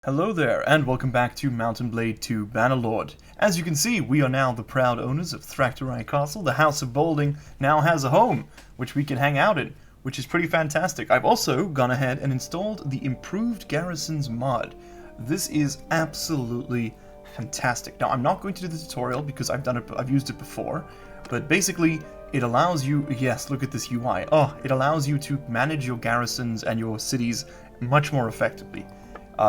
Hello there, and welcome back to Mountain Blade 2 Bannerlord. As you can see, we are now the proud owners of Thractorai Castle. The House of Bolding now has a home, which we can hang out in, which is pretty fantastic. I've also gone ahead and installed the Improved Garrisons mod. This is absolutely fantastic. Now, I'm not going to do the tutorial because I've used it before, but basically, it allows you, yes, look at this UI. Oh, it allows you to manage your garrisons and your cities much more effectively.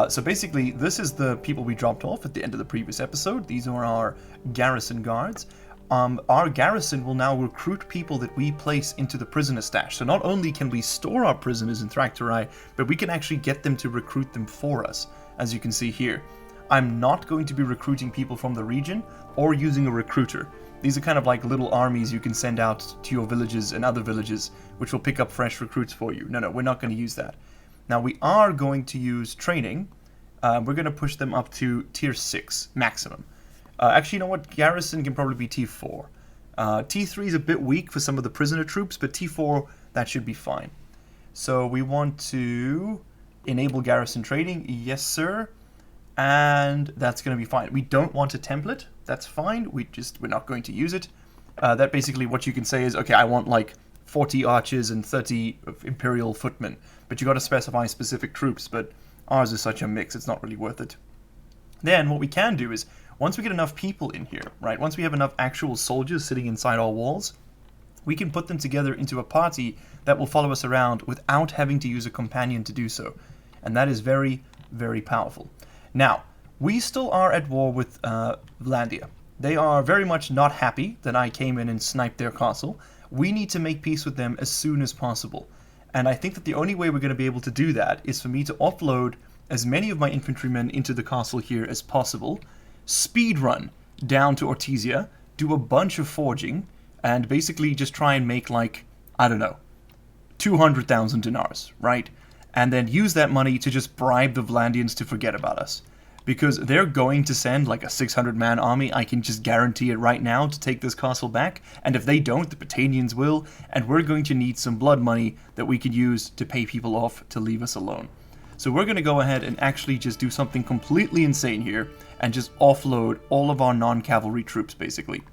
So basically, this is the people we dropped off at the end of the previous episode. These are our garrison guards. Our garrison will now recruit people that we place into the prisoner stash. So not only can we store our prisoners in Thractorai, but we can actually get them to recruit them for us, as you can see here. I'm not going to be recruiting people from the region or using a recruiter. These are kind of like little armies you can send out to your villages and other villages, which will pick up fresh recruits for you. No, we're not going to use that. Now, we are going to use training. We're going to push them up to tier 6 maximum. Actually, you know what? Garrison can probably be T4. T3 is a bit weak for some of the prisoner troops, but T4, that should be fine. So we want to enable garrison training. Yes, sir. And that's going to be fine. We don't want a template. That's fine. We're not going to use it. That basically what you can say is, okay, I want like 40 archers and 30 imperial footmen, but you got to specify specific troops, but ours is such a mix, it's not really worth it. Then what we can do is, once we get enough people in here, right, once we have enough actual soldiers sitting inside our walls, we can put them together into a party that will follow us around without having to use a companion to do so. And that is very, very powerful. Now, we still are at war with Vlandia. They are very much not happy that I came in and sniped their castle. We need to make peace with them as soon as possible. And I think that the only way we're going to be able to do that is for me to offload as many of my infantrymen into the castle here as possible, speed run down to Ortizia, do a bunch of forging, and basically just try and make like, I don't know, 200,000 dinars, right? And then use that money to just bribe the Vlandians to forget about us. Because they're going to send like a 600-man army, I can just guarantee it right now, to take this castle back. And if they don't, the Britannians will, and we're going to need some blood money that we could use to pay people off to leave us alone. So we're going to go ahead and actually just do something completely insane here, and just offload all of our non-cavalry troops, basically.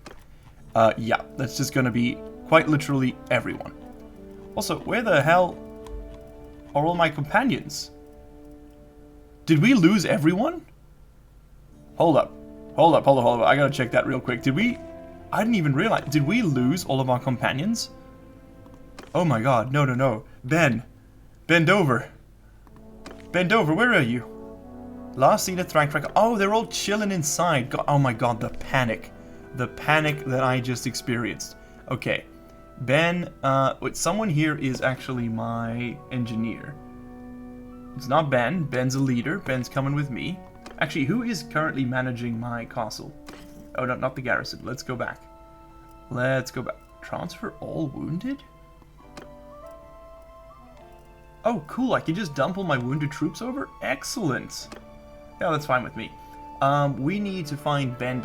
Yeah, that's just going to be quite literally everyone. Also, where the hell are all my companions? Did we lose everyone? Hold up. I gotta check that real quick. I didn't even realize. Did we lose all of our companions? Oh my god, no. Ben. Bend over. Where are you? Last seen at Thractorai. Oh, they're all chilling inside. God, oh my god, the panic. The panic that I just experienced. Okay. Ben, wait, someone here is actually my engineer. It's not Ben. Ben's a leader. Ben's coming with me. Actually, who is currently managing my castle? Oh, no, not the garrison. Let's go back. Transfer all wounded? Oh, cool. I can just dump all my wounded troops over? Excellent. Yeah, that's fine with me. We need to find Ben.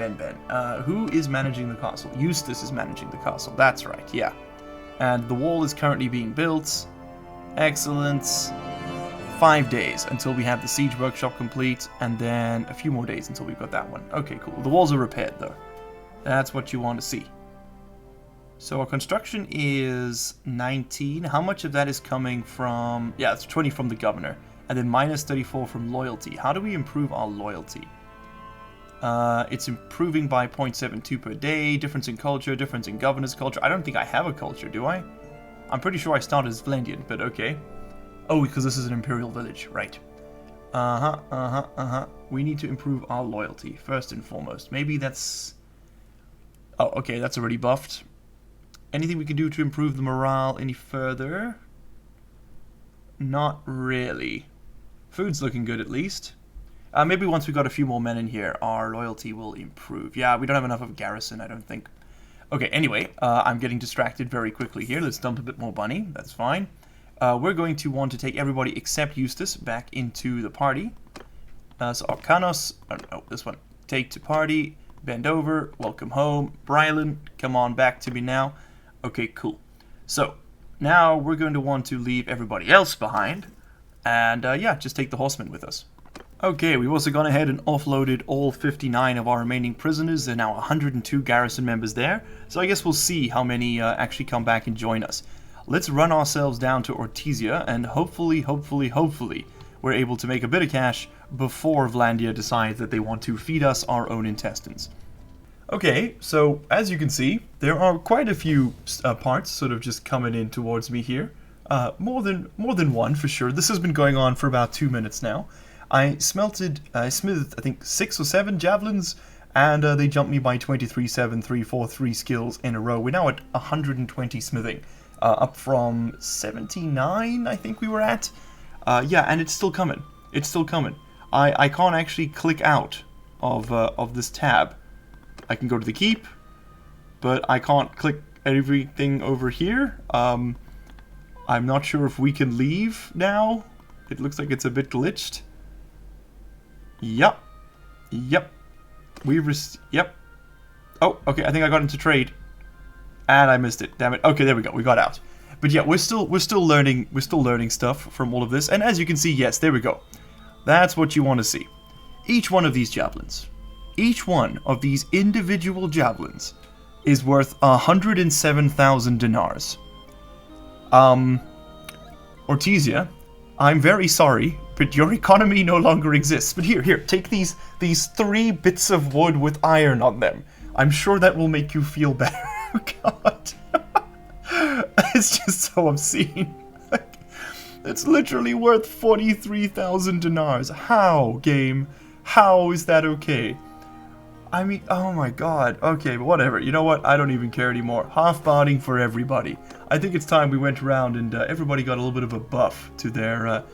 Who is managing the castle? Eustace is managing the castle. That's right, yeah. And the wall is currently being built. Excellent. 5 days until we have the siege workshop complete, and then a few more days until we've got that one. Okay, cool. The walls are repaired, though. That's what you want to see. So our construction is 19. How much of that is coming from... Yeah, it's 20 from the governor, and then minus 34 from loyalty. How do we improve our loyalty? It's improving by 0.72 per day. Difference in culture, difference in governor's culture. I don't think I have a culture, do I? I'm pretty sure I started as Vlandian, but okay. Oh, because this is an imperial village, right. We need to improve our loyalty, first and foremost. Maybe that's... Oh, okay, that's already buffed. Anything we can do to improve the morale any further? Not really. Food's looking good, at least. Maybe once we've got a few more men in here, our loyalty will improve. Yeah, we don't have enough of a garrison, I don't think. Okay, anyway, I'm getting distracted very quickly here. Let's dump a bit more money. That's fine. We're going to want to take everybody except Eustace back into the party. So Arcanos, this one, take to party, bend over, welcome home. Brylan, come on back to me now. Okay, cool. So now we're going to want to leave everybody else behind, and yeah, just take the horsemen with us. Okay, we've also gone ahead and offloaded all 59 of our remaining prisoners. There are now 102 garrison members there, so I guess we'll see how many actually come back and join us. Let's run ourselves down to Ortizia, and hopefully, we're able to make a bit of cash before Vlandia decides that they want to feed us our own intestines. Okay, so as you can see, there are quite a few parts sort of just coming in towards me here. More than one for sure. This has been going on for about 2 minutes now. I smithed, I think 6 or 7 javelins, and they jumped me by 23, 7, 3, 4, 3 skills in a row. We're now at 120 smithing, up from 79, I think we were at. Yeah, and it's still coming. It's still coming. I can't actually click out of this tab. I can go to the keep, but I can't click everything over here. I'm not sure if we can leave now. It looks like it's a bit glitched. Yep. Yep. Oh, okay, I think I got into trade. And I missed it. Damn it. Okay, there we go. We got out. But yeah, we're still learning stuff from all of this. And as you can see, yes, there we go. That's what you want to see. Each one of these javelins, each one of these individual javelins is worth 107,000 dinars. Ortizia, I'm very sorry, but your economy no longer exists. But here, take these 3 bits of wood with iron on them. I'm sure that will make you feel better. Oh, God. It's just so obscene. It's literally worth 43,000 dinars. How, game? How is that okay? I mean, oh my god. Okay, but whatever. You know what? I don't even care anymore. Half-bonding for everybody. I think it's time we went around and everybody got a little bit of a buff to their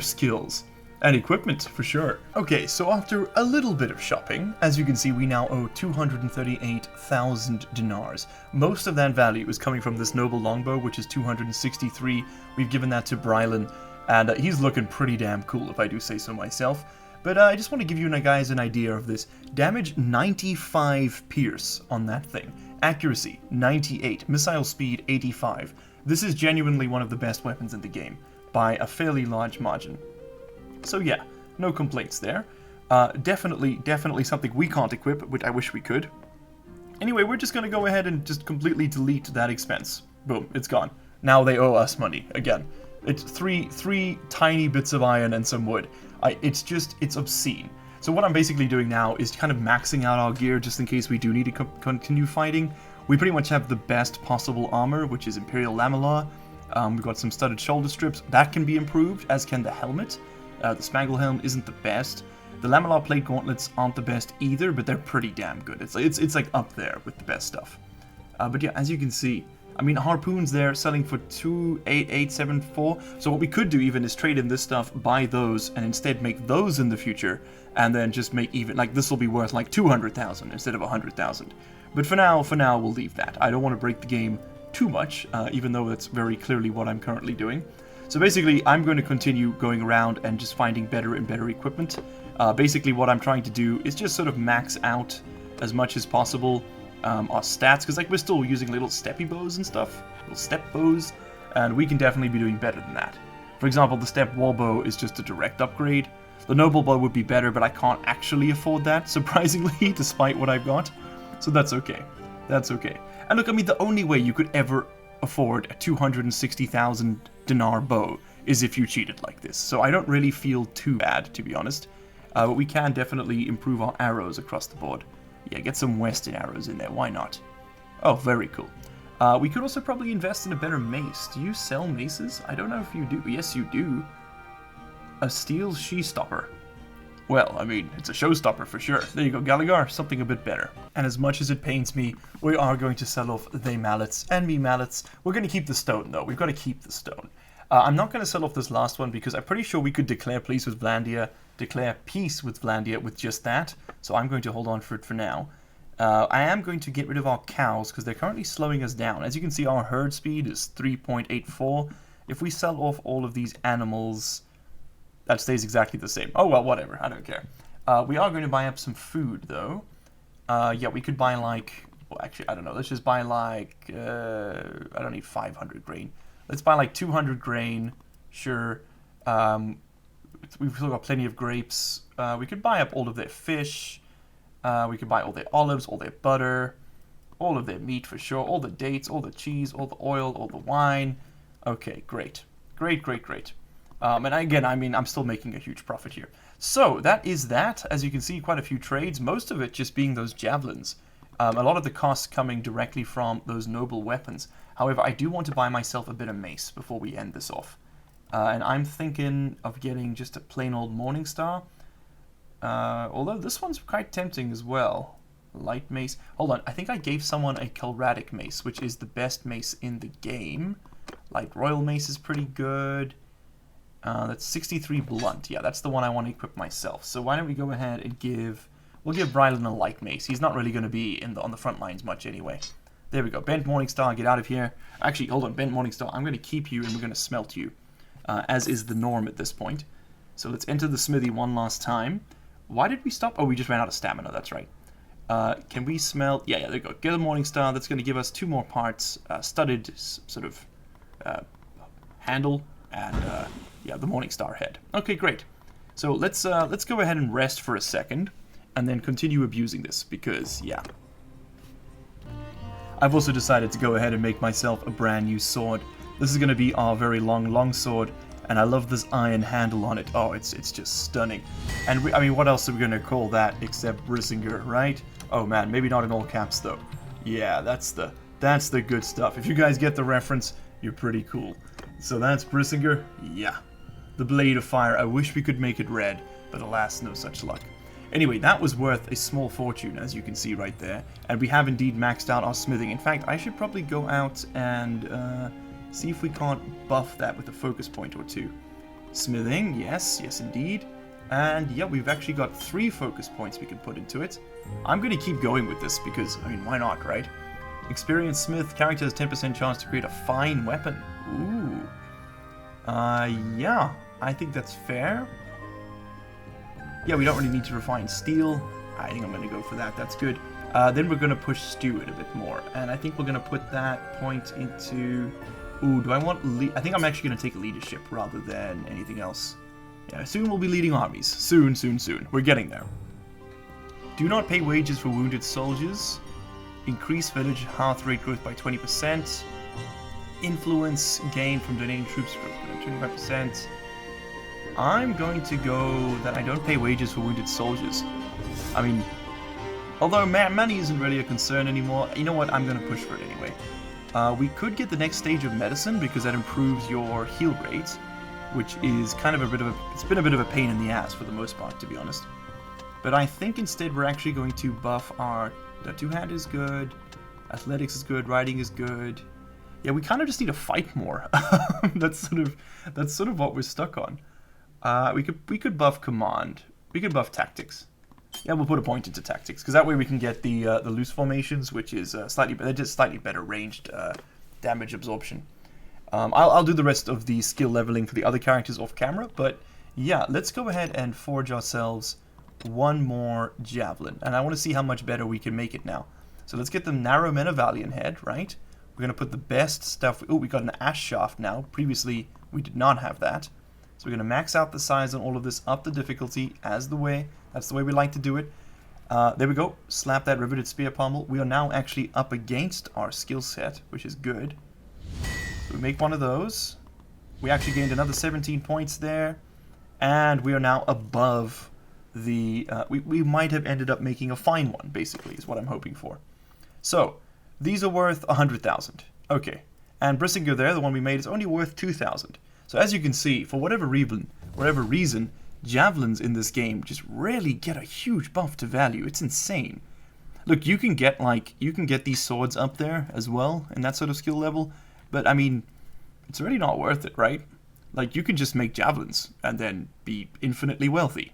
skills. And equipment, for sure. Okay, so after a little bit of shopping, as you can see, we now owe 238,000 dinars. Most of that value is coming from this noble longbow, which is 263. We've given that to Brylan, and he's looking pretty damn cool, if I do say so myself. But I just want to give you guys an idea of this. Damage 95 pierce on that thing. Accuracy 98. Missile speed 85. This is genuinely one of the best weapons in the game, by a fairly large margin. So yeah, no complaints there. Definitely something we can't equip, which I wish we could. Anyway, we're just going to go ahead and just completely delete that expense. Boom, it's gone. Now they owe us money, again. It's three tiny bits of iron and some wood. It's obscene. So what I'm basically doing now is kind of maxing out our gear just in case we do need to continue fighting. We pretty much have the best possible armor, which is Imperial Lamellar. We've got some studded shoulder strips. That can be improved, as can the helmet. The Spangle Helm isn't the best. The Lamellar Plate Gauntlets aren't the best either, but they're pretty damn good. It's like up there with the best stuff. But yeah, as you can see, I mean, harpoons there selling for 28874. So what we could do even is trade in this stuff, buy those, and instead make those in the future, and then just make even, like, this will be worth like 200,000 instead of 100,000. But for now, we'll leave that. I don't want to break the game too much, even though that's very clearly what I'm currently doing. So basically, I'm going to continue going around and just finding better and better equipment. Basically, what I'm trying to do is just sort of max out as much as possible our stats, because like we're still using little steppy bows and stuff, little step bows, and we can definitely be doing better than that. For example, the step wall bow is just a direct upgrade. The noble bow would be better, but I can't actually afford that, surprisingly, despite what I've got. So that's okay. That's okay. And look, I mean, the only way you could ever afford a 260,000 dinar bow is if you cheated like this. So I don't really feel too bad, to be honest. But we can definitely improve our arrows across the board. Yeah, get some Western arrows in there, why not? Oh, very cool. We could also probably invest in a better mace. Do you sell maces? I don't know if you do. Yes, you do. A steel she-stopper. Well, I mean, it's a showstopper for sure. There you go, Gallagher, something a bit better. And as much as it pains me, we are going to sell off they mallets and me mallets. We're going to keep the stone, though. We've got to keep the stone. I'm not going to sell off this last one because I'm pretty sure we could declare peace with Vlandia with just that. So I'm going to hold on for it for now. I am going to get rid of our cows because they're currently slowing us down. As you can see, our herd speed is 3.84. If we sell off all of these animals, that stays exactly the same. Oh, well, whatever. I don't care. We are going to buy up some food, though. Yeah, we could buy, like... Well, actually, I don't know. Let's just buy, like... I don't need 500 grain. Let's buy, like, 200 grain. Sure. We've still got plenty of grapes. We could buy up all of their fish. We could buy all their olives, all their butter, all of their meat for sure, all the dates, all the cheese, all the oil, all the wine. Okay, great. Great, great, great. And again, I mean, I'm still making a huge profit here. So, that is that. As you can see, quite a few trades, most of it just being those javelins. A lot of the costs coming directly from those noble weapons. However, I do want to buy myself a bit of mace before we end this off. And I'm thinking of getting just a plain old Morningstar. Although this one's quite tempting as well. Light mace. Hold on, I think I gave someone a Calradia mace, which is the best mace in the game. Light royal mace is pretty good. That's 63 blunt. Yeah, that's the one I want to equip myself. So why don't we go ahead and we'll give Brigands a light mace. He's not really going to be on the front lines much anyway. There we go. Bent Morningstar, get out of here. Actually, hold on, Bent Morningstar, I'm going to keep you and we're going to smelt you, as is the norm at this point. So let's enter the smithy one last time. Why did we stop? Oh, we just ran out of stamina, that's right. Can we smelt? Yeah, there we go. Get a Morningstar. That's going to give us 2 more parts. Studded sort of handle and yeah, the Morningstar head. Okay, great. So let's go ahead and rest for a second, and then continue abusing this because yeah. I've also decided to go ahead and make myself a brand new sword. This is going to be our very long sword, and I love this iron handle on it. Oh, it's just stunning. And I mean, what else are we going to call that except Brissinger, right? Oh man, maybe not in all caps though. Yeah, that's the good stuff. If you guys get the reference, you're pretty cool. So that's Brissinger. Yeah. The Blade of Fire. I wish we could make it red, but alas, no such luck. Anyway, that was worth a small fortune, as you can see right there. And we have indeed maxed out our smithing. In fact, I should probably go out and see if we can't buff that with a focus point or 2. Smithing, yes indeed. And yeah, we've actually got 3 focus points we can put into it. I'm going to keep going with this because, I mean, why not, right? Experienced Smith, character has 10% chance to create a fine weapon. Ooh. Yeah, I think that's fair. Yeah, we don't really need to refine steel. I think I'm going to go for that. That's good. Then we're going to push Steward a bit more. And I think we're going to put that point into... Ooh, do I want... I think I'm actually going to take leadership rather than anything else. Yeah, soon we'll be leading armies. Soon. We're getting there. Do not pay wages for wounded soldiers. Increase village hearth rate growth by 20%. Influence gained from donating troops growth by 25%. I'm going to go that I don't pay wages for wounded soldiers. I mean, although money isn't really a concern anymore, you know what, I'm going to push for it anyway. We could get the next stage of medicine because that improves your heal rate, which is kind of it's been a bit of a pain in the ass for the most part, to be honest. But I think instead we're actually going to buff the 2-hand is good, athletics is good, riding is good. Yeah, we kind of just need to fight more. That's sort of what we're stuck on. We could buff command. We could buff tactics. Yeah, we'll put a point into tactics because that way we can get the loose formations, which is they're just slightly better ranged damage absorption. I'll do the rest of the skill leveling for the other characters off camera, but yeah, let's go ahead and forge ourselves 1 more javelin, and I want to see how much better we can make it now. So let's get the narrow men of Valiant head, right? We're gonna put the best stuff. Oh, we got an ash shaft now. Previously, we did not have that. So we're going to max out the size on all of this, up the difficulty that's the way we like to do it. There we go, slap that riveted spear pommel. We are now actually up against our skill set, which is good. So we make 1 of those. We actually gained another 17 points there. And we are now above the... we might have ended up making a fine one, basically, is what I'm hoping for. So, these are worth 100,000. Okay. And Brissinger there, the one we made, is only worth 2,000. So as you can see, for whatever reason, javelins in this game just really get a huge buff to value. It's insane. Look, you can get these swords up there as well in that sort of skill level, but I mean, it's really not worth it, right? Like, you can just make javelins and then be infinitely wealthy.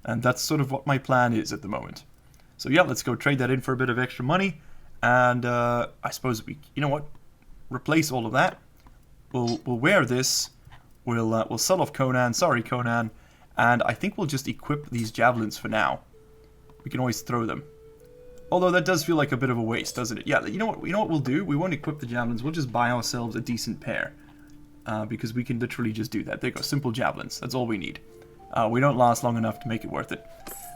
And that's sort of what my plan is at the moment. So yeah, let's go trade that in for a bit of extra money. And I suppose you know what? Replace all of that. We'll wear this. We'll sell off Conan. Sorry, Conan. And I think we'll just equip these javelins for now. We can always throw them. Although that does feel like a bit of a waste, doesn't it? Yeah, you know what we'll do? We won't equip the javelins. We'll just buy ourselves a decent pair. Because we can literally just do that. There you go, simple javelins. That's all we need. We don't last long enough to make it worth it.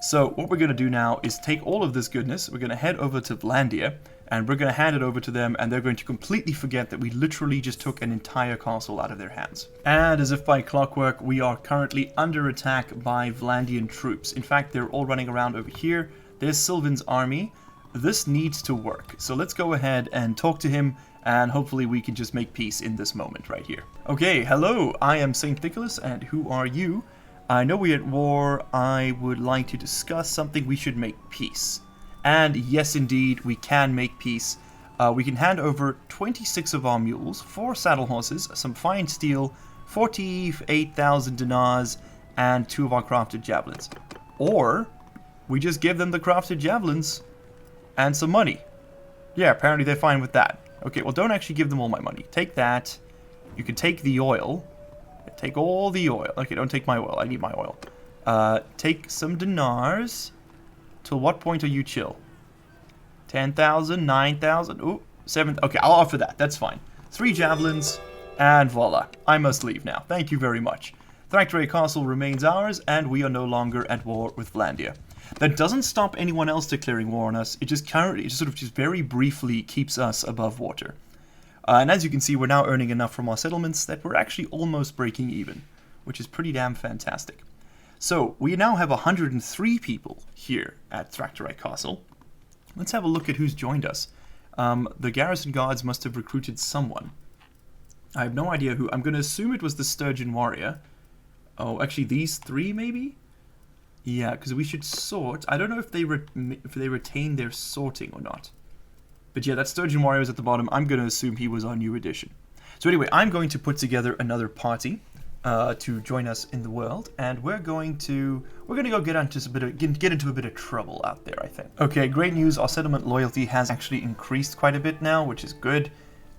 So what we're going to do now is take all of this goodness, we're going to head over to Vlandia, and we're going to hand it over to them, and they're going to completely forget that we literally just took an entire castle out of their hands. And as if by clockwork, we are currently under attack by Vlandian troops. In fact, they're all running around over here. There's Sylvan's army. This needs to work. So let's go ahead and talk to him, and hopefully we can just make peace in this moment right here. Okay, hello, I am St. Nicholas, and who are you? I know we're at war. I would like to discuss something. We should make peace. And yes, indeed, we can make peace. We can hand over 26 of our mules, 4 saddle horses, some fine steel, 48,000 dinars, and 2 of our crafted javelins. Or we just give them the crafted javelins and some money. Yeah, apparently they're fine with that. Okay, well, don't actually give them all my money. Take that. You can take the oil. Take all the oil. Okay, don't take my oil. I need my oil. Take some dinars. Till what point are you chill? 10,000, 9,000, ooh, 7. Okay, I'll offer that. That's fine. 3 javelins, and voila. I must leave now. Thank you very much. Thraktaray Castle remains ours, and we are no longer at war with Vlandia. That doesn't stop anyone else declaring war on us. It just very briefly keeps us above water. And as you can see, we're now earning enough from our settlements that we're actually almost breaking even, which is pretty damn fantastic. So, we now have 103 people here at Thraktaray Castle. Let's have a look at who's joined us. The garrison guards must have recruited someone. I have no idea who. I'm going to assume it was the Sturgian warrior. Oh, actually these 3 maybe? Yeah, because we should sort. I don't know if they retain their sorting or not. But yeah, that Sturgian warrior is at the bottom. I'm going to assume he was our new addition. So anyway, I'm going to put together another party to join us in the world, and we're going to go get into a bit of trouble out there, I think. Okay, great news. Our settlement loyalty has actually increased quite a bit now, which is good.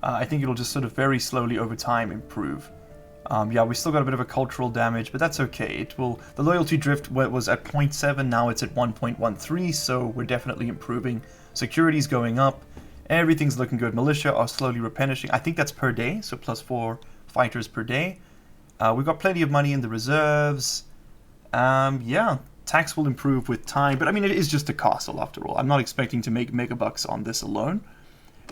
I think it'll just sort of very slowly over time improve. Yeah, we still got a bit of a cultural damage, but that's okay. The loyalty drift was at 0.7, now it's at 1.13, so we're definitely improving. Security's going up. Everything's looking good. Militia are slowly replenishing. I think that's per day, so +4 fighters per day. We've got plenty of money in the reserves. Yeah, tax will improve with time, but I mean, it is just a castle after all. I'm not expecting to make megabucks on this alone.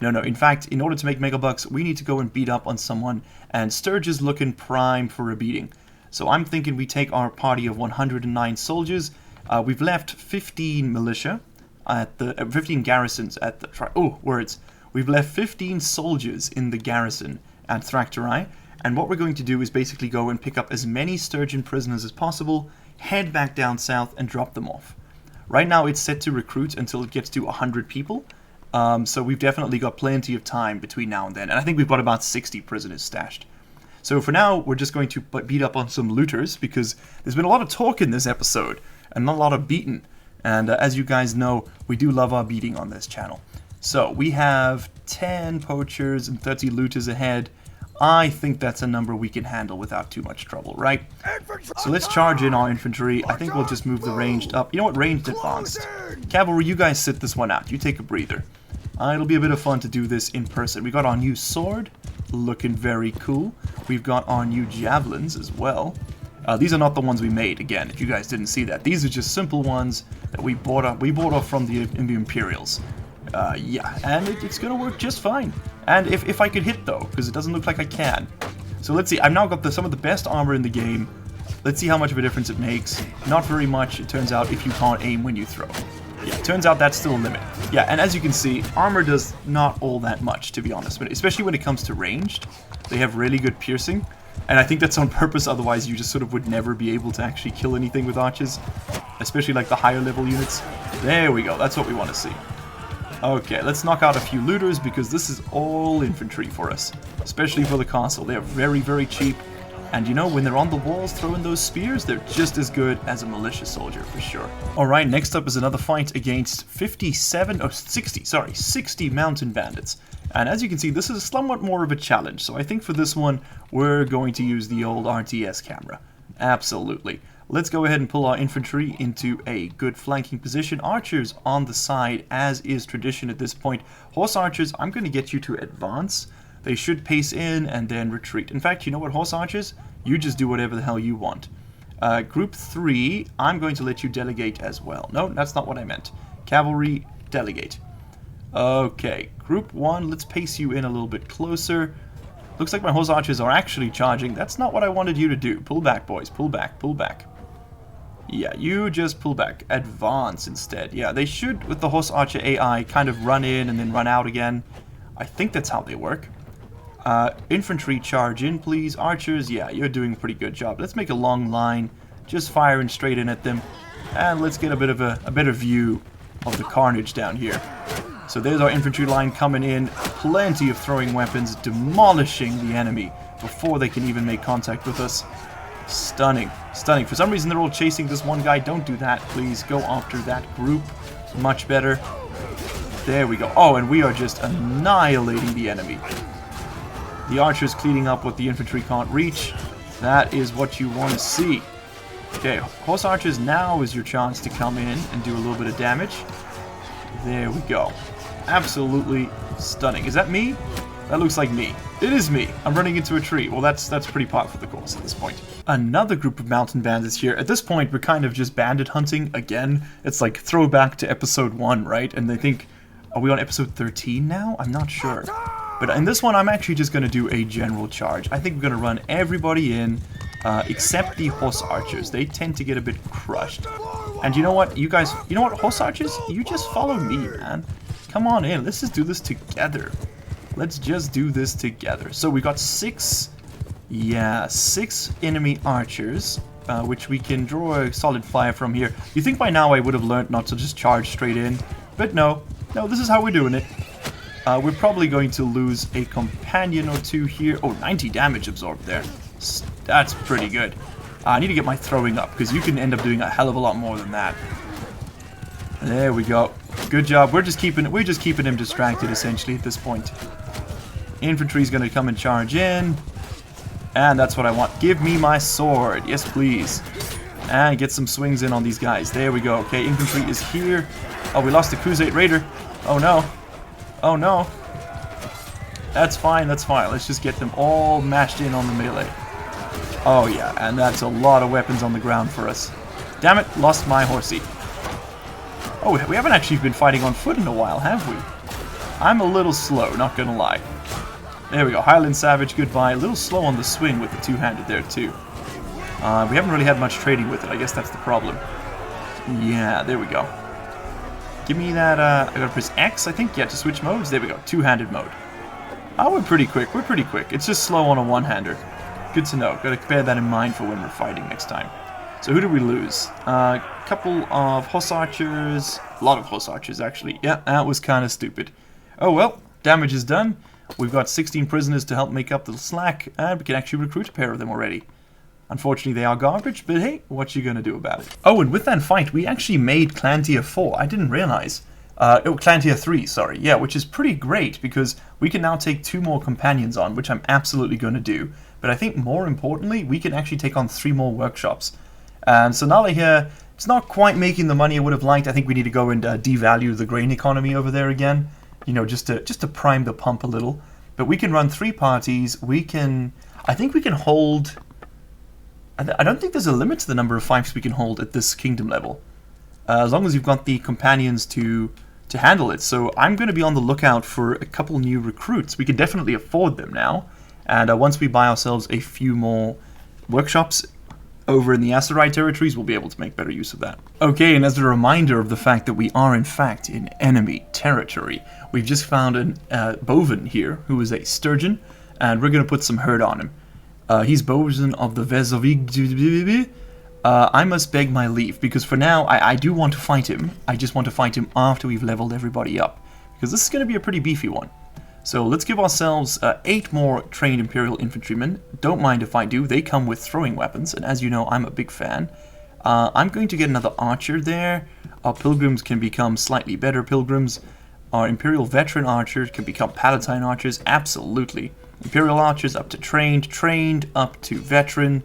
No, in fact, in order to make megabucks, we need to go and beat up on someone, and Sturgia's looking prime for a beating. So I'm thinking we take our party of 109 soldiers. We've left 15 militia at the 15 garrisons at the We've left 15 soldiers in the garrison at Thraktaray. And what we're going to do is basically go and pick up as many Sturgian prisoners as possible, head back down south, and drop them off. Right now it's set to recruit until it gets to 100 people, so we've definitely got plenty of time between now and then, and I think we've got about 60 prisoners stashed. So for now, we're just going to beat up on some looters, because there's been a lot of talk in this episode, and not a lot of beating, and as you guys know, we do love our beating on this channel. So we have 10 poachers and 30 looters ahead. I think that's a number we can handle without too much trouble, right? So let's charge in our infantry. I think we'll just move the ranged up. You know what? Ranged advanced. Cavalry, you guys sit this one out. You take a breather. It'll be a bit of fun to do this in person. We got our new sword. Looking very cool. We've got our new javelins as well. These are not the ones we made, again, if you guys didn't see that. These are just simple ones that we bought off from the Imperials. Yeah, and it's gonna work just fine. And if I could hit, though, because it doesn't look like I can. So let's see, I've now got some of the best armor in the game. Let's see how much of a difference it makes. Not very much, it turns out, if you can't aim when you throw. Yeah, it turns out that's still a limit. Yeah, and as you can see, armor does not all that much, to be honest. But especially when it comes to ranged, they have really good piercing. And I think that's on purpose, otherwise you just sort of would never be able to actually kill anything with archers. Especially like the higher level units. There we go, that's what we want to see. Okay, let's knock out a few looters, because this is all infantry for us. Especially for the castle. They are very, very cheap. And you know, when they're on the walls throwing those spears, they're just as good as a militia soldier, for sure. Alright, next up is another fight against 60 mountain bandits. And as you can see, this is somewhat more of a challenge. So I think for this one, we're going to use the old RTS camera. Absolutely. Let's go ahead and pull our infantry into a good flanking position. Archers on the side, as is tradition at this point. Horse archers, I'm going to get you to advance. They should pace in and then retreat. In fact, you know what, horse archers? You just do whatever the hell you want. Group 3, I'm going to let you delegate as well. No, that's not what I meant. Cavalry, delegate. Okay, Group 1, let's pace you in a little bit closer. Looks like my horse archers are actually charging. That's not what I wanted you to do. Pull back, boys. Pull back, pull back. Yeah, you just pull back. Advance instead. Yeah, they should, with the horse archer AI, kind of run in and then run out again. I think that's how they work. Infantry, charge in, please. Archers, yeah, you're doing a pretty good job. Let's make a long line. Just firing straight in at them. And let's get a bit of a better view of the carnage down here. So there's our infantry line coming in. Plenty of throwing weapons, demolishing the enemy before they can even make contact with us. Stunning. Stunning. For some reason, they're all chasing this one guy. Don't do that, please. Go after that group. Much better. There we go. Oh, and we are just annihilating the enemy. The archers cleaning up what the infantry can't reach. That is what you want to see. Okay, horse archers, now is your chance to come in and do a little bit of damage. There we go. Absolutely stunning. Is that me? That looks like me. It is me. I'm running into a tree. Well, that's pretty par for the course at this point. Another group of mountain bandits here. At this point, we're kind of just bandit hunting again. It's like throwback to episode 1, right? And I think, are we on episode 13 now? I'm not sure. But in this one, I'm actually just going to do a general charge. I think we're going to run everybody in, except the horse archers. They tend to get a bit crushed. And you know what, you guys, you know what, horse archers? You just follow me, man. Come on in, let's just do this together. Let's just do this together. So we got 6 enemy archers, which we can draw a solid fire from here. You think by now I would have learned not to just charge straight in, but no, this is how we're doing it. We're probably going to lose a companion or two here. Oh, 90 damage absorbed there. That's pretty good. I need to get my throwing up, because you can end up doing a hell of a lot more than that. There we go. Good job. We're just keeping him distracted, essentially, at this point. Infantry's going to come and charge in. And that's what I want. Give me my sword. Yes, please. And get some swings in on these guys. There we go. Okay, infantry is here. Oh, we lost the Crusade Raider. Oh, no. Oh, no. That's fine, that's fine. Let's just get them all mashed in on the melee. Oh, yeah, and that's a lot of weapons on the ground for us. Damn it, lost my horsey. Oh, we haven't actually been fighting on foot in a while, have we? I'm a little slow, not gonna lie. There we go, Highland Savage, goodbye. A little slow on the swing with the two-handed there, too. We haven't really had much trading with it. I guess that's the problem. Yeah, there we go. Give me that, I gotta press X, I think, yeah, to switch modes. There we go, two-handed mode. Oh, we're pretty quick, It's just slow on a one-hander. Good to know. Gotta bear that in mind for when we're fighting next time. So who did we lose? A couple of horse archers. A lot of horse archers, actually. Yeah, that was kind of stupid. Oh well, damage is done. We've got 16 prisoners to help make up the slack, and we can actually recruit a pair of them already. Unfortunately, they are garbage, but hey, what you gonna do about it? Oh, and with that fight, we actually made Clan Tier 4. I didn't realize. Clan Tier 3, sorry. Yeah, which is pretty great, because we can now take 2 more companions on, which I'm absolutely going to do. But I think more importantly, we can actually take on 3 more workshops. And so Nala here, it's not quite making the money I would have liked. I think we need to go and devalue the grain economy over there again. You know, just to prime the pump a little. But we can run 3 parties. We can... I think we can hold... I don't think there's a limit to the number of fiefs we can hold at this kingdom level. As long as you've got the companions to handle it. So I'm going to be on the lookout for a couple new recruits. We can definitely afford them now. And once we buy ourselves a few more workshops over in the Aserai territories, we'll be able to make better use of that. Okay, and as a reminder of the fact that we are in fact in enemy territory, we've just found a Bovan here, who is a Sturgeon, and we're going to put some herd on him. He's Bovan of the Vezovig. I must beg my leave, because for now, I do want to fight him. I just want to fight him after we've leveled everybody up, because this is going to be a pretty beefy one. So let's give ourselves 8 more trained Imperial infantrymen. Don't mind if I do, they come with throwing weapons, and as you know, I'm a big fan. I'm going to get another archer there. Our pilgrims can become slightly better pilgrims. Our Imperial veteran archers can become Palatine archers, absolutely. Imperial archers up to trained, trained up to veteran.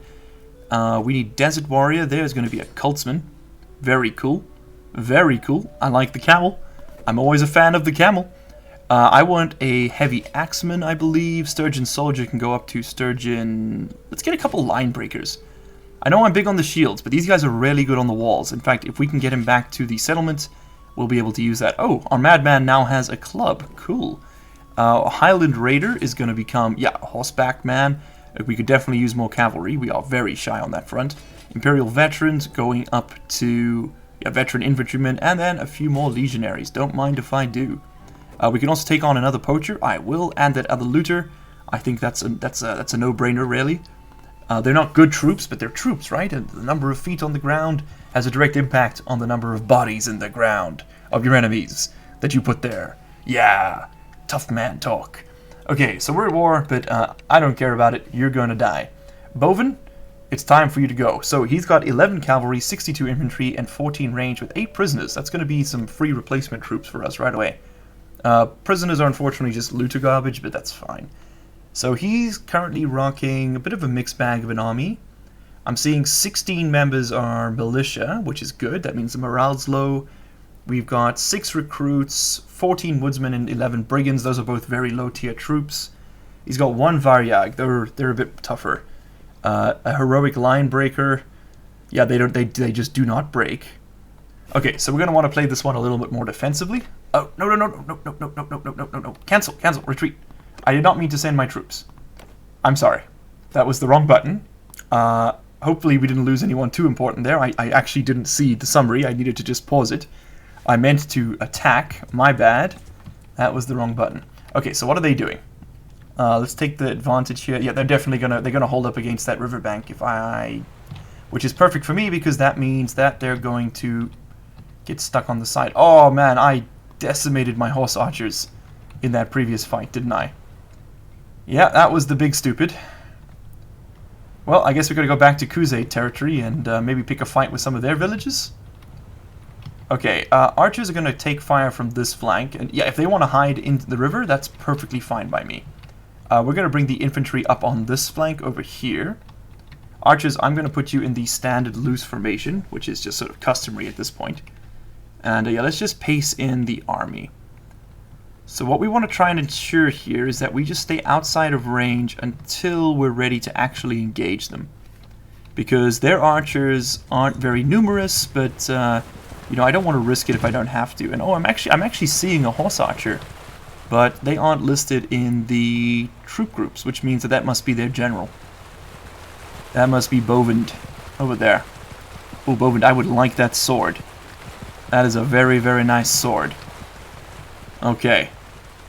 We need Desert Warrior. There's going to be a Cultsman. Very cool. Very cool. I like the camel. I'm always a fan of the camel. I want a Heavy Axeman, I believe. Sturgeon Soldier can go up to Sturgeon... Let's get a couple Line Breakers. I know I'm big on the shields, but these guys are really good on the walls. In fact, if we can get him back to the settlement, we'll be able to use that. Oh, our madman now has a club. Cool. Highland Raider is going to become, yeah, a horseback man. We could definitely use more cavalry. We are very shy on that front. Imperial Veterans going up to, yeah, Veteran Infantrymen, and then a few more Legionaries. Don't mind if I do. We can also take on another Poacher. I will, and that other Looter. I think that's a no-brainer, really. They're not good troops, but they're troops, right? And the number of feet on the ground has a direct impact on the number of bodies in the ground of your enemies that you put there. Yeah, tough man talk. Okay, so we're at war, but I don't care about it. You're going to die. Bovin, it's time for you to go. So he's got 11 cavalry, 62 infantry, and 14 range with 8 prisoners. That's going to be some free replacement troops for us right away. Prisoners are unfortunately just looter garbage, but that's fine. So he's currently rocking a bit of a mixed bag of an army. I'm seeing 16 members are militia, which is good. That means the morale's low. We've got 6 recruits, 14 woodsmen, and 11 brigands. Those are both very low tier troops. He's got 1 Varyag. They're a bit tougher. A heroic line breaker. Yeah, they just do not break. Okay, so we're gonna want to play this one a little bit more defensively. Oh no! Cancel, retreat. I did not mean to send my troops. I'm sorry. That was the wrong button. Hopefully we didn't lose anyone too important there. I actually didn't see the summary. I needed to just pause it. I meant to attack. My bad. That was the wrong button. Okay, so what are they doing? Let's take the advantage here. Yeah, they're definitely gonna hold up against that riverbank which is perfect for me because that means that they're going to get stuck on the side. Oh man, I decimated my horse archers in that previous fight, didn't I? Yeah, that was the big stupid. Well, I guess we're going to go back to Kuze territory and maybe pick a fight with some of their villages. Okay, archers are going to take fire from this flank. And yeah, if they want to hide into the river, that's perfectly fine by me. We're going to bring the infantry up on this flank over here. Archers, I'm going to put you in the standard loose formation, which is just sort of customary at this point. And yeah, let's just pace in the army. So what we want to try and ensure here is that we just stay outside of range until we're ready to actually engage them. Because their archers aren't very numerous, but you know, I don't want to risk it if I don't have to. And oh, I'm actually seeing a horse archer, but they aren't listed in the troop groups, which means that must be their general. That must be Bovind over there. Oh, Bovind, I would like that sword. That is a very, very nice sword. Okay.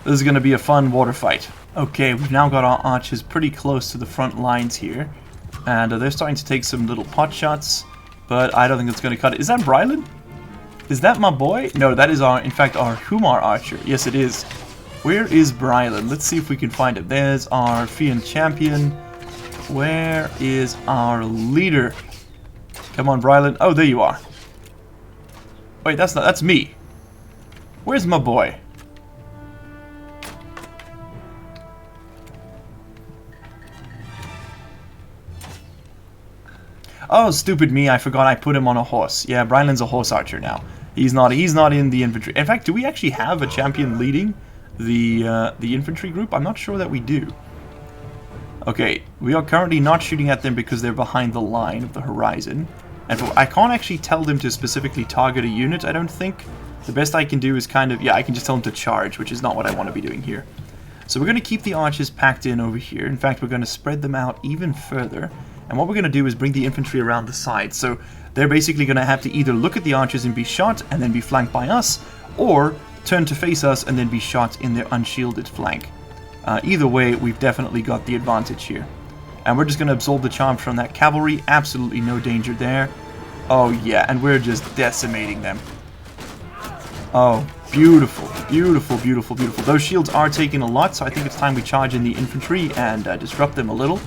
This is going to be a fun water fight. Okay, we've now got our archers pretty close to the front lines here. And they're starting to take some little pot shots. But I don't think it's going to cut it. Is that Brylan? Is that my boy? No, that is in fact, our Humar archer. Yes, it is. Where is Brylan? Let's see if we can find it. There's our Fiend champion. Where is our leader? Come on, Brylan. Oh, there you are. Wait, that's me. Where's my boy? Oh, stupid me, I forgot I put him on a horse. Yeah, Brylan's a horse archer now. He's not in the infantry. In fact, do we actually have a champion leading the infantry group? I'm not sure that we do. Okay, we are currently not shooting at them because they're behind the line of the horizon. And I can't actually tell them to specifically target a unit, I don't think. The best I can do is kind of, yeah, I can just tell them to charge, which is not what I want to be doing here. So we're going to keep the archers packed in over here. In fact, we're going to spread them out even further. And what we're going to do is bring the infantry around the side. So they're basically going to have to either look at the archers and be shot and then be flanked by us, or turn to face us and then be shot in their unshielded flank. Either way, we've definitely got the advantage here. And we're just going to absorb the charge from that cavalry. Absolutely no danger there. Oh yeah, and we're just decimating them. Oh, beautiful, beautiful, beautiful, beautiful. Those shields are taking a lot, so I think it's time we charge in the infantry and disrupt them a little.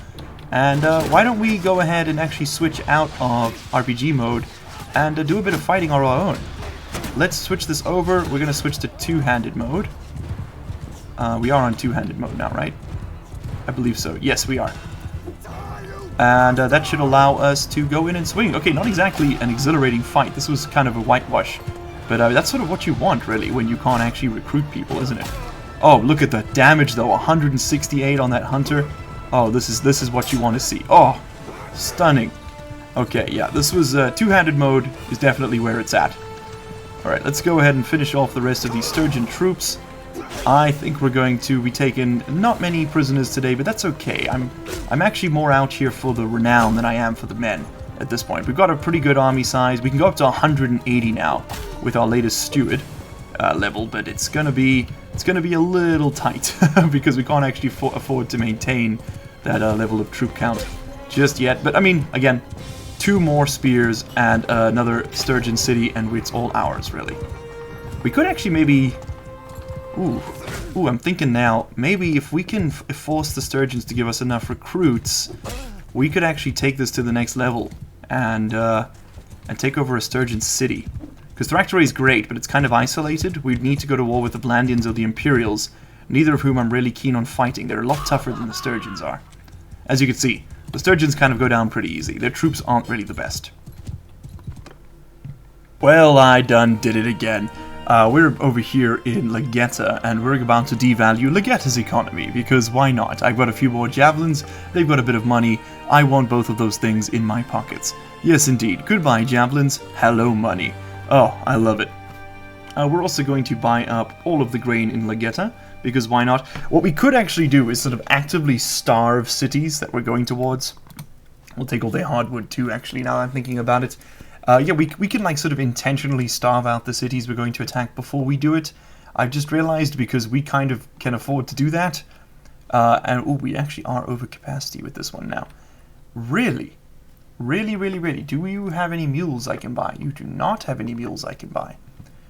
And why don't we go ahead and actually switch out of RPG mode and do a bit of fighting on our own. Let's switch this over. We're going to switch to two-handed mode. We are on two-handed mode now, right? I believe so. Yes, we are. And that should allow us to go in and swing. Okay, not exactly an exhilarating fight. This was kind of a whitewash. But that's sort of what you want, really, when you can't actually recruit people, isn't it? Oh, look at the damage, though. 168 on that hunter. Oh, this is what you want to see. Oh, stunning. Okay, yeah, this was two-handed mode is definitely where it's at. Alright, let's go ahead and finish off the rest of these Sturgian troops. I think we're going to be taking not many prisoners today, but that's okay. I'm actually more out here for the renown than I am for the men at this point. We've got a pretty good army size. We can go up to 180 now with our latest steward level, but it's gonna be a little tight because we can't actually afford to maintain that level of troop count just yet. But I mean, again, 2 more spears and another Sturgian city, and it's all ours, really. We could actually maybe... Ooh, I'm thinking now, maybe if we can force the Sturgians to give us enough recruits, we could actually take this to the next level and take over a Sturgian city. Because Thraktoray is great, but it's kind of isolated. We'd need to go to war with the Blandians or the Imperials, neither of whom I'm really keen on fighting. They're a lot tougher than the Sturgians are. As you can see, the Sturgians kind of go down pretty easy. Their troops aren't really the best. Well, I done did it again. We're over here in Legetta, and we're about to devalue Legetta's economy, because why not? I've got a few more javelins, they've got a bit of money, I want both of those things in my pockets. Yes indeed, goodbye javelins, hello money. Oh, I love it. We're also going to buy up all of the grain in Legetta, because why not? What we could actually do is sort of actively starve cities that we're going towards. We'll take all their hardwood too, actually, now I'm thinking about it. Yeah, we can like sort of intentionally starve out the cities we're going to attack before we do it. I've just realized because we kind of can afford to do that. And oh, we actually are over capacity with this one now. Really? Really, really, really? Do you have any mules I can buy? You do not have any mules I can buy.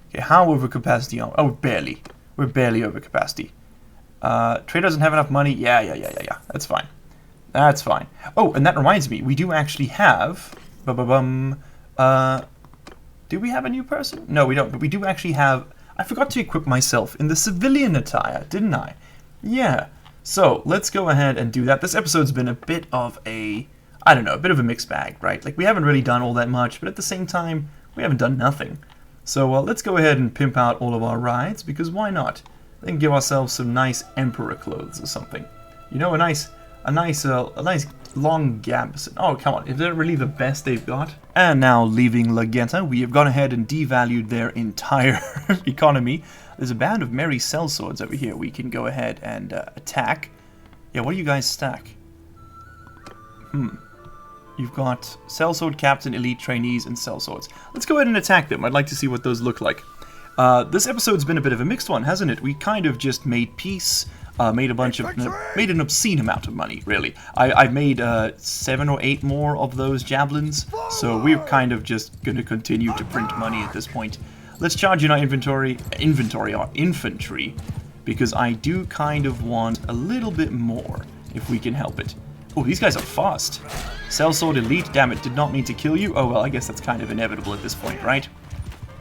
Okay, how over capacity are we? Oh, barely. We're barely over capacity. Trade doesn't have enough money. Yeah. That's fine. That's fine. Oh, and that reminds me, we do actually have... do we have a new person? No, we don't, but we do actually have... I forgot to equip myself in the civilian attire, didn't I? Yeah. So, let's go ahead and do that. This episode's been a bit of a... I don't know, a bit of a mixed bag, right? Like, we haven't really done all that much, but at the same time, we haven't done nothing. So, let's go ahead and pimp out all of our rides, because why not? Then give ourselves some nice emperor clothes or something. You know, a nice long gambeson. Oh, come on, is that really the best they've got? And now, leaving Legetta, we have gone ahead and devalued their entire economy. There's a band of merry sellswords over here we can go ahead and attack. Yeah, what do you guys stack? You've got sellsword captain, elite trainees, and sellswords. Let's go ahead and attack them. I'd like to see what those look like. This episode's been a bit of a mixed one, hasn't it? We kind of just made peace, made an obscene amount of money, really. I've made 7 or 8 more of those javelins, so we're kind of just going to continue to print money at this point. Let's charge in our infantry, because I do kind of want a little bit more, if we can help it. Oh, these guys are fast. Sellsword elite, damn it, did not mean to kill you. Oh well, I guess that's kind of inevitable at this point, right?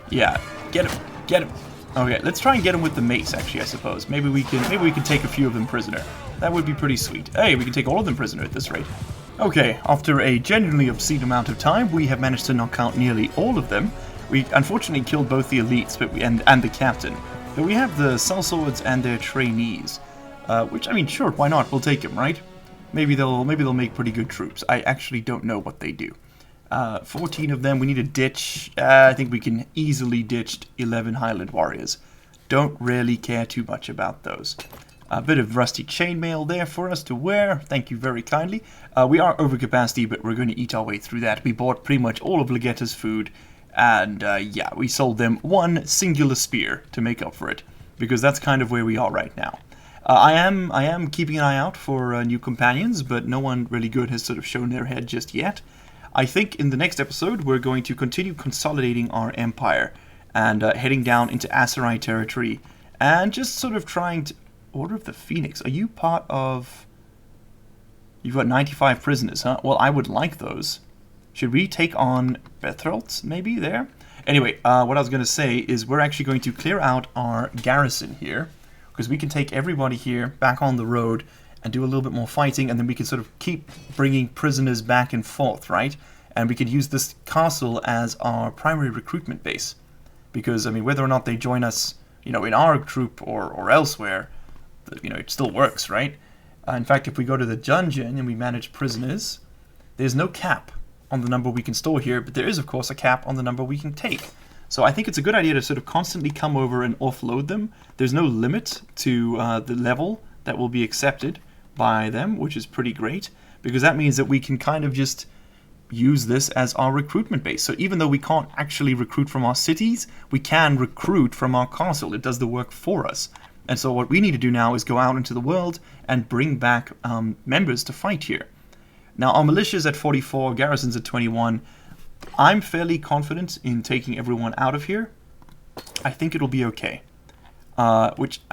Yeah, get him, get him. Okay, let's try and get him with the mace, actually, I suppose. Maybe we can take a few of them prisoner. That would be pretty sweet. Hey, we can take all of them prisoner at this rate. Okay, after a genuinely obscene amount of time, we have managed to knock out nearly all of them. We unfortunately killed both the elites, but and the captain. But we have the sellswords and their trainees, which, I mean, sure, why not? We'll take them, right? Maybe they'll make pretty good troops. I actually don't know what they do. 14 of them. We need a ditch. I think we can easily ditch 11 Highland warriors. Don't really care too much about those. A bit of rusty chainmail there for us to wear. Thank you very kindly. We are over capacity, but we're going to eat our way through that. We bought pretty much all of Legetta's food, and yeah, we sold them one singular spear to make up for it, because that's kind of where we are right now. I am keeping an eye out for new companions, but no one really good has sort of shown their head just yet. I think in the next episode we're going to continue consolidating our empire and heading down into Aserai territory and just sort of trying to... Order of the Phoenix, are you part of... You've got 95 prisoners, huh? Well, I would like those. Should we take on Bethralt, maybe, there? Anyway, what I was going to say is we're actually going to clear out our garrison here, because we can take everybody here back on the road and do a little bit more fighting, and then we can sort of keep bringing prisoners back and forth, right? And we could use this castle as our primary recruitment base. Because, I mean, whether or not they join us, you know, in our troop or elsewhere, you know, it still works, right? In fact, if we go to the dungeon and we manage prisoners, there's no cap. on the number we can store here, but there is, of course, a cap on the number we can take. So I think it's a good idea to sort of constantly come over and offload them. There's no limit to the level that will be accepted by them, which is pretty great, because that means that we can kind of just use this as our recruitment base. So even though we can't actually recruit from our cities, we can recruit from our castle. It does the work for us. And so what we need to do now is go out into the world and bring back members to fight here. Now our militia's at 44, garrison's at 21. I'm fairly confident in taking everyone out of here. I think it'll be okay.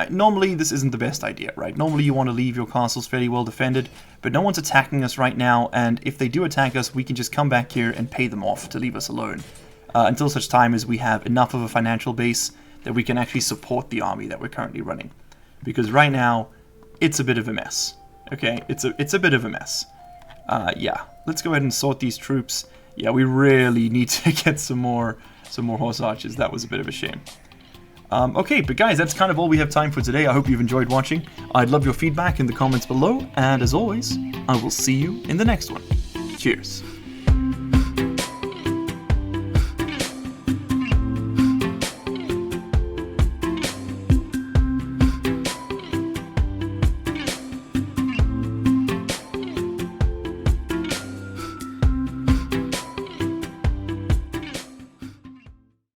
Normally this isn't the best idea, right? Normally you want to leave your castles fairly well defended, but no one's attacking us right now, and if they do attack us, we can just come back here and pay them off to leave us alone. Until such time as we have enough of a financial base that we can actually support the army that we're currently running. Because right now, it's a bit of a mess. Okay, it's a bit of a mess. Yeah, let's go ahead and sort these troops. Yeah, we really need to get some more horse archers. That was a bit of a shame. Okay, but guys, that's kind of all we have time for today. I hope you've enjoyed watching. I'd love your feedback in the comments below, and as always, I will see you in the next one. Cheers.